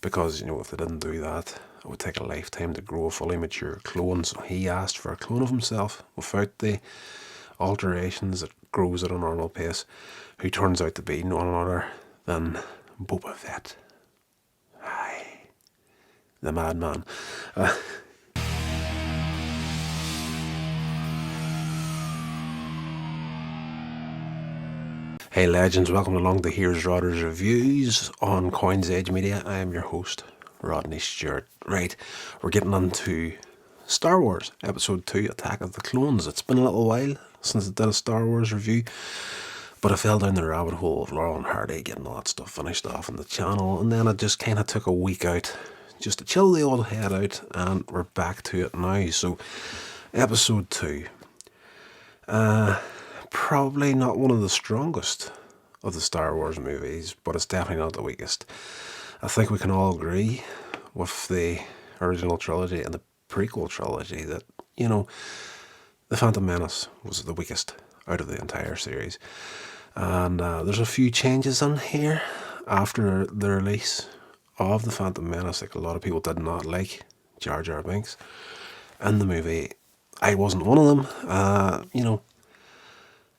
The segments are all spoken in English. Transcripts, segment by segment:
because, if they didn't do that, it would take a lifetime to grow a fully mature clone. So he asked for a clone of himself without the alterations that grows at a normal pace, who turns out to be none other than Boba Fett. Aye, the madman. Hey legends, welcome along to Here's Rodder's Reviews on Coins Age Media. I am your host, Rodney Stewart. Right, we're getting on to Star Wars Episode 2, Attack of the Clones. It's been a little while since I did a Star Wars review, but I fell down the rabbit hole of Laurel and Hardy, getting all that stuff finished off on the channel, and then I just kind of took a week out just to chill the old head out, and we're back to it now. So, Episode 2. Probably not one of the strongest of the Star Wars movies, but it's definitely not the weakest. I think we can all agree with the original trilogy and the prequel trilogy that, The Phantom Menace was the weakest out of the entire series. And there's a few changes in here after the release of The Phantom Menace. Like, a lot of people did not like Jar Jar Binks in the movie. I wasn't one of them.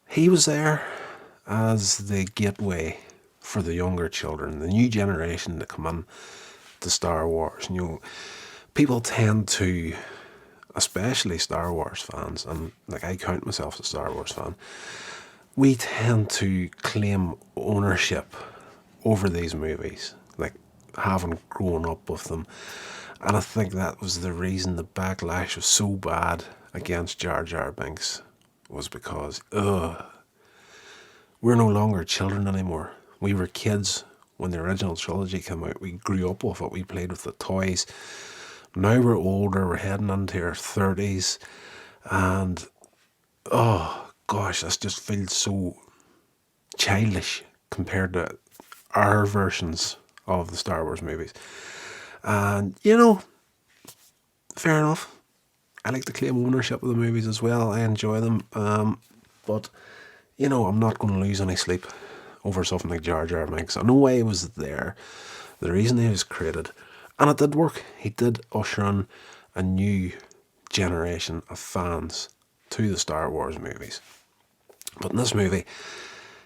He was there as the gateway for the younger children, the new generation to come in to Star Wars. People tend to, especially Star Wars fans, and I count myself a Star Wars fan, we tend to claim ownership over these movies, having grown up with them. And I think that was the reason the backlash was so bad against Jar Jar Binks, was because, we're no longer children anymore. We were kids when the original trilogy came out. We grew up with it. We played with the toys. Now we're older. We're heading into our 30s. And, oh, gosh, this just feels so childish compared to our versions of the Star Wars movies. And, fair enough. I like to claim ownership of the movies as well. I enjoy them. But, I'm not going to lose any sleep over something like Jar Jar Binks. I know why he was there, the reason he was created, and it did work. He did usher in a new generation of fans to the Star Wars movies. But in this movie,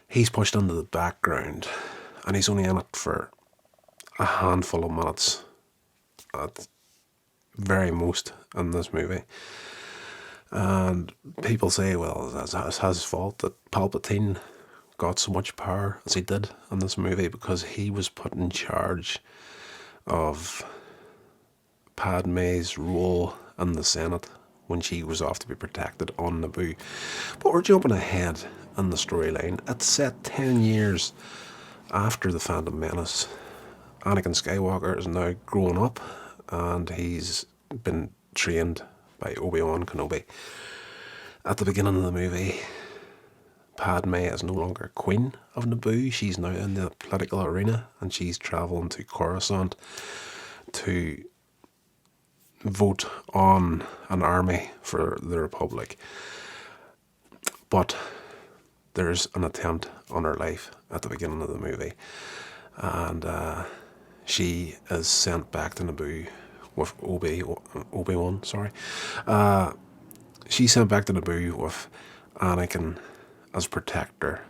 he's pushed into the background, and he's only in it for a handful of minutes at very most in this movie. And people say, well, it's his fault that Palpatine got so much power as he did in this movie because he was put in charge of Padme's role in the Senate when she was off to be protected on Naboo. But we're jumping ahead in the storyline. It's set 10 years after The Phantom Menace. Anakin Skywalker is now grown up and he's been trained by Obi-Wan Kenobi. At the beginning of the movie, Padme is no longer Queen of Naboo. She's now in the political arena and she's travelling to Coruscant to vote on an army for the Republic. But there's an attempt on her life at the beginning of the movie, and she is sent back to Naboo with Obi-Wan. She's sent back to Naboo with Anakin as protector,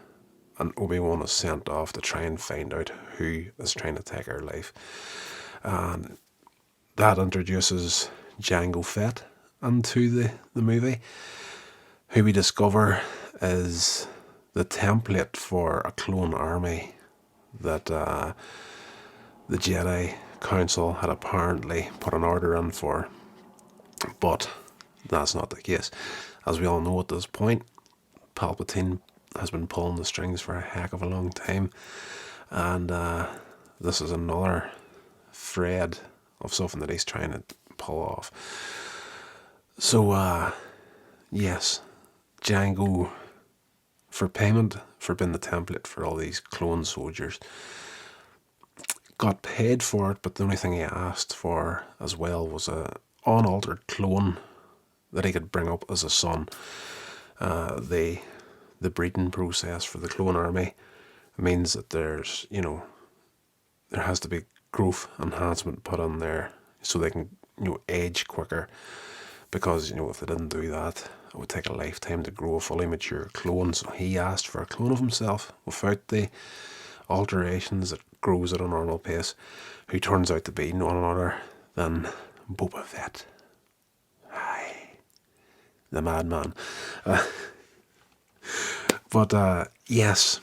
and Obi-Wan is sent off to try and find out who is trying to take her life. And that introduces Jango Fett into the movie, who we discover is the template for a clone army that the Jedi Council had apparently put an order in for. But that's not the case. As we all know at this point, Palpatine has been pulling the strings for a heck of a long time, and this is another thread of something that he's trying to pull off. So, yes, Jango, for payment for being the template for all these clone soldiers, got paid for it, but the only thing he asked for as well was a unaltered clone that he could bring up as a son. The breeding process for the clone army means that there has to be growth enhancement put in there so they can, age quicker. Because, if they didn't do that, it would take a lifetime to grow a fully mature clone. So he asked for a clone of himself without the alterations that grows at a normal pace, who turns out to be none other than Boba Fett. Aye, the madman. But yes,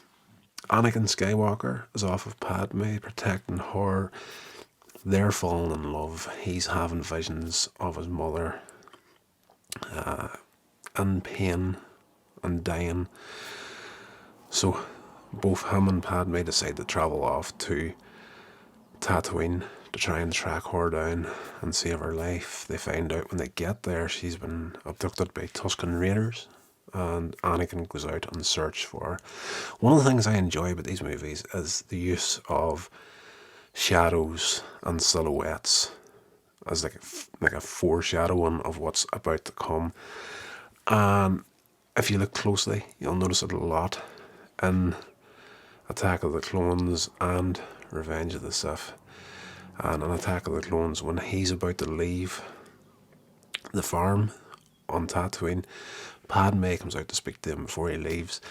Anakin Skywalker is off of Padme, protecting her. They're falling in love. He's having visions of his mother in pain and dying. So both him and Padme decide to travel off to Tatooine to try and track her down and save her life. They find out when they get there she's been abducted by Tusken Raiders, and Anakin goes out and search for her. One of the things I enjoy about these movies is the use of shadows and silhouettes as like a foreshadowing of what's about to come. And if you look closely, you'll notice it a lot in Attack of the Clones and Revenge of the Sith. And in Attack of the Clones, when he's about to leave the farm on Tatooine, Padme comes out to speak to him before he leaves.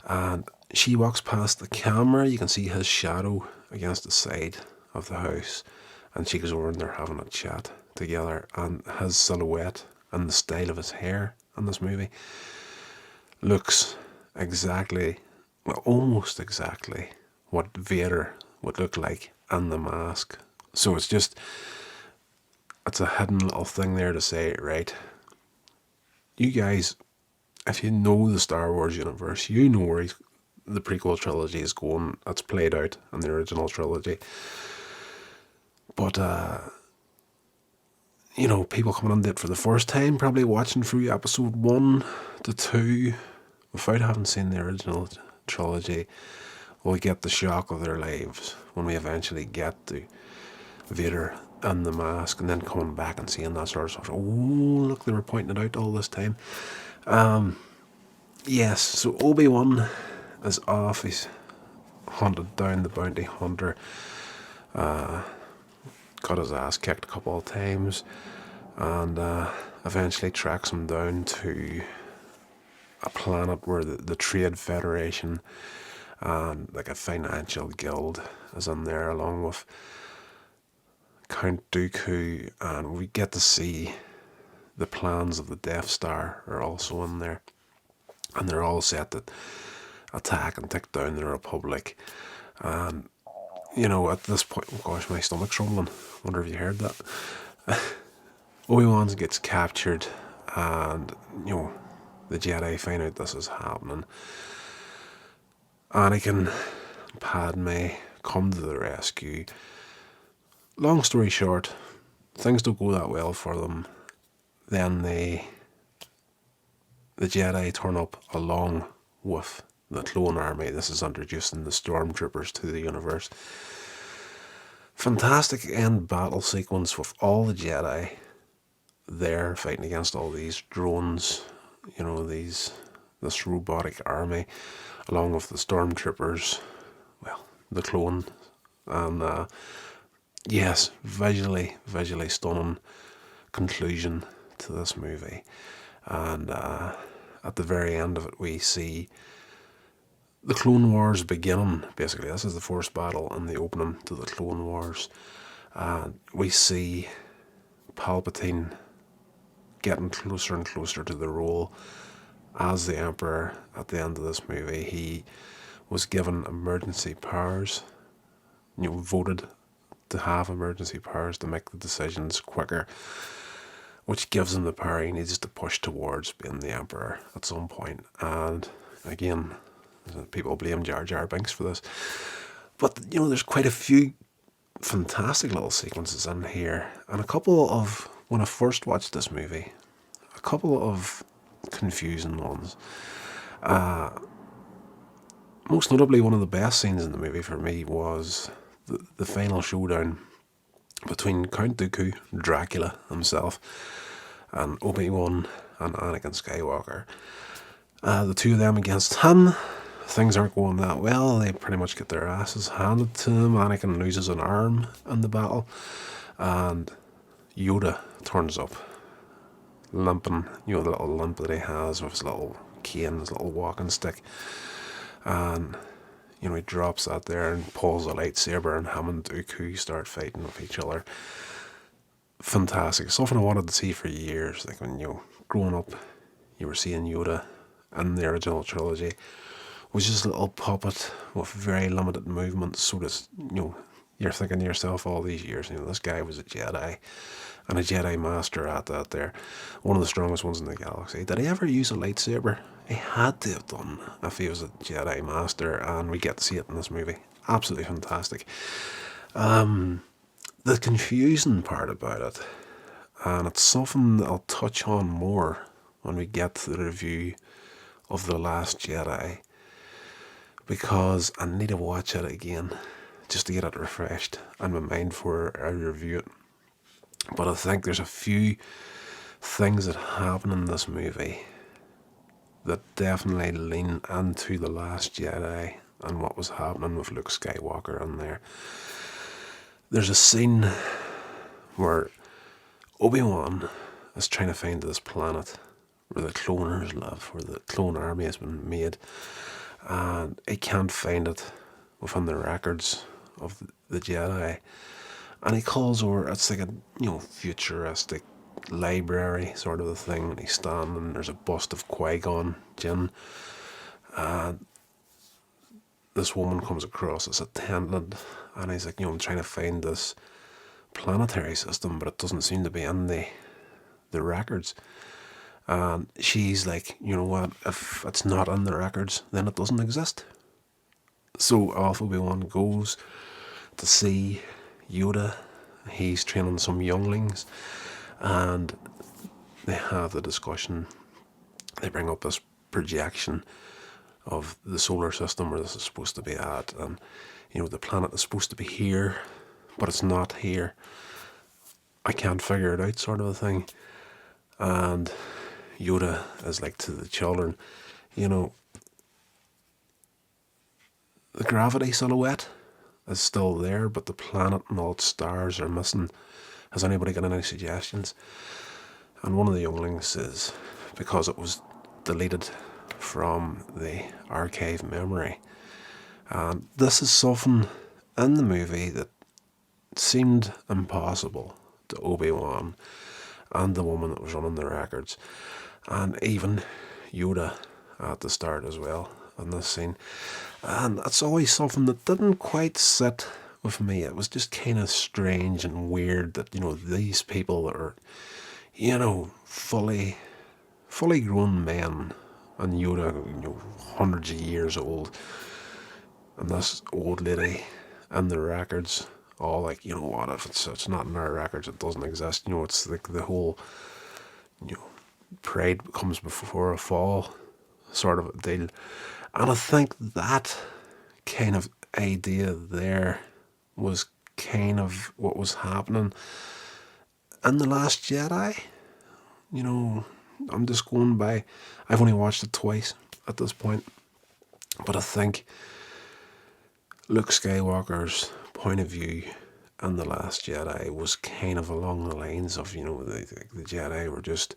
And she walks past the camera. You can see his shadow against the side of the house. And she goes over and they're having a chat together. And his silhouette and the style of his hair in this movie looks exactly, well, almost exactly what Vader would look like in the mask. So it's a hidden little thing there to say, right, you guys, if you know the Star Wars universe, you know where the prequel trilogy is going. That's played out in the original trilogy. But, people coming into it for the first time, probably watching through episode 1 to 2 without having seen the original trilogy, will get the shock of their lives when we eventually get to Vader and the mask, and then coming back and seeing that sort of stuff. Oh, look, they were pointing it out all this time. Yes, so Obi-Wan is off. He's hunted down the bounty hunter. Got his ass kicked a couple of times, and eventually tracks him down to a planet where the Trade Federation and like a financial guild is in there, along with Count Dooku, and we get to see the plans of the Death Star are also in there, and they're all set to attack and take down the Republic. And at this point, oh gosh, my stomach's rumbling. Wonder if you heard that. Obi-Wan gets captured, and the Jedi find out this is happening. Anakin and Padme come to the rescue. Long story short, things don't go that well for them. Then the Jedi turn up along with the clone army. This is introducing the stormtroopers to the universe. Fantastic end battle sequence with all the Jedi there fighting against all these drones, this robotic army, along with the stormtroopers, well, the clone, and yes, visually stunning conclusion to this movie. And at the very end of it, we see the Clone Wars beginning. Basically, this is the first battle and the opening to the Clone Wars. We see Palpatine getting closer and closer to the role as the Emperor. At the end of this movie, he was given emergency powers, voted to have emergency powers to make the decisions quicker, which gives him the power he needs to push towards being the Emperor at some point. And again, people blame Jar Jar Binks for this, but there's quite a few fantastic little sequences in here, and a couple of, when I first watched this movie, a couple of confusing ones. Most notably, one of the best scenes in the movie for me was the final showdown between Count Dooku, Dracula himself, and Obi-Wan and Anakin Skywalker. The two of them against him things aren't going that well. They pretty much get their asses handed to them. Anakin loses an arm in the battle, and Yoda turns up, limping, the little limp that he has with his little cane, his little walking stick. And, he drops that there and pulls a lightsaber, and him and Dooku start fighting with each other. Fantastic. Something I wanted to see for years. Like when, growing up, you were seeing Yoda in the original trilogy, was just a little puppet with very limited movement. So this, you're thinking to yourself all these years, this guy was a Jedi, and a Jedi Master at that there. One of the strongest ones in the galaxy. Did he ever use a lightsaber? He had to have done if he was a Jedi Master, and we get to see it in this movie. Absolutely fantastic. The confusing part about it, and it's something that I'll touch on more when we get to the review of The Last Jedi, because I need to watch it again just to get it refreshed in my mind before I review it. But I think there's a few things that happen in this movie that definitely lean into The Last Jedi and what was happening with Luke Skywalker in there. There's a scene where Obi-Wan is trying to find this planet where the cloners live, where the clone army has been made, and he can't find it within the records of the Jedi. And he calls over, it's like a, futuristic library sort of a thing, and he's standing, there's a bust of Qui-Gon Jinn, and this woman comes across as attendant, and he's like, I'm trying to find this planetary system, but it doesn't seem to be in the records. And she's like, you know what, if it's not in the records, then it doesn't exist. So off Obi-Wan goes to see Yoda. He's training some younglings, and they have the discussion. They bring up this projection of the solar system where this is supposed to be at, and the planet is supposed to be here, but it's not here. I can't figure it out, sort of a thing. And Yoda is like to the children, the gravity silhouette is still there, but the planet and all its stars are missing. Has anybody got any suggestions? And one of the younglings says, because it was deleted from the archive memory. And this is something in the movie that seemed impossible to Obi-Wan and the woman that was running the records, and even Yoda at the start as well in this scene. And that's always something that didn't quite sit with me. It was just kind of strange and weird that, these people that are, fully grown men, and Yoda, hundreds of years old, and this old lady and the records, all like, what if it's not in our records, it doesn't exist. It's like the whole, pride comes before a fall sort of a deal. And I think that kind of idea there was kind of what was happening in The Last Jedi. I'm just going by, I've only watched it twice at this point, but I think Luke Skywalker's point of view in The Last Jedi was kind of along the lines of, the Jedi were just,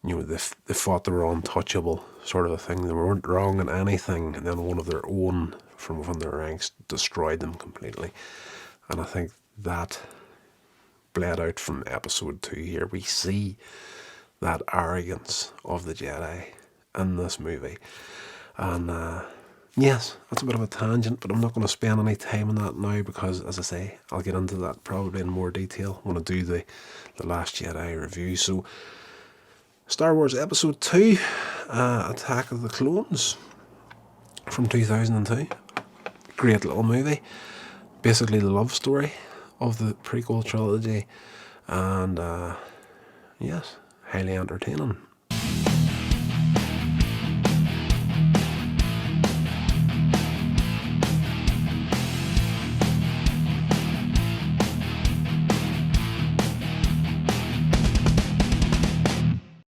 they thought they were untouchable, sort of a thing. They weren't wrong in anything, and then one of their own from within their ranks destroyed them completely. And I think that bled out from episode 2 here. We see that arrogance of the Jedi in this movie. And yes, that's a bit of a tangent, but I'm not going to spend any time on that now because, as I say, I'll get into that probably in more detail when I do the Last Jedi review. So, Star Wars Episode 2, Attack of the Clones from 2002. Great little movie. Basically the love story of the prequel trilogy. And yes, highly entertaining.